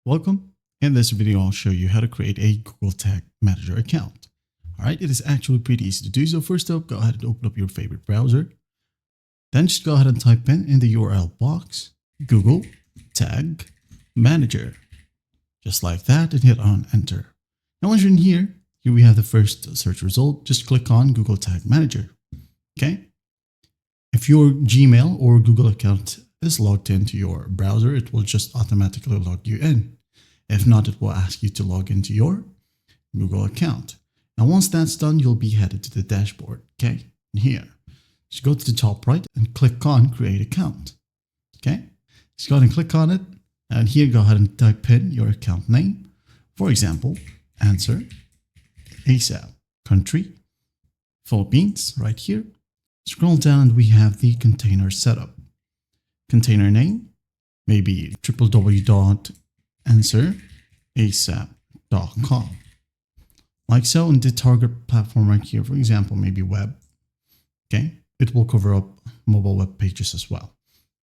Welcome. In this video, I'll show you how to create a Google Tag Manager account. All right, it is actually pretty easy to do. So first up, go ahead and open up your favorite browser. Then just go ahead and type in the URL box, Google Tag Manager. Just like that, and hit on enter. Now once you're in here we have the first search result. Just click on Google Tag Manager. Okay. If your Gmail or Google account is logged into your browser, it will just automatically log you in. If not, it will ask you to log into your Google account. And once that's done, you'll be headed to the dashboard. Okay, and here, just go to the top right and click on Create Account. Okay, just go ahead and click on it. And here, go ahead and type in your account name. For example, Answer ASAP. Country, Philippines, right here. Scroll down and we have the container setup. Container name, maybe www.answerasap.com. Like so, in the target platform right here, for example, maybe web. Okay, it will cover up mobile web pages as well.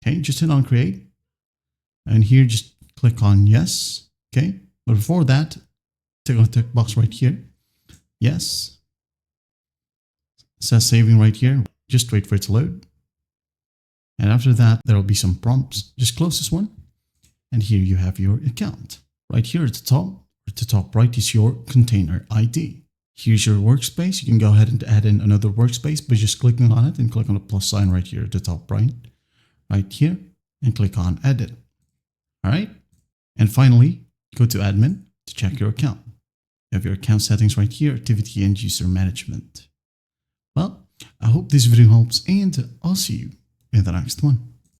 Okay, just hit on create. And here, just click on yes. Okay, but before that, take on the tick box right here. Yes. It says saving right here. Just wait for it to load. And after that, there will be some prompts. Just close this one. And here you have your account. Right here at the top right is your container ID. Here's your workspace. You can go ahead and add in another workspace by just clicking on it and click on the plus sign right here at the top right here, and click on edit. All right. And finally, go to admin to check your account. You have your account settings right here, activity and user management. Well, I hope this video helps, and I'll see you in the next one.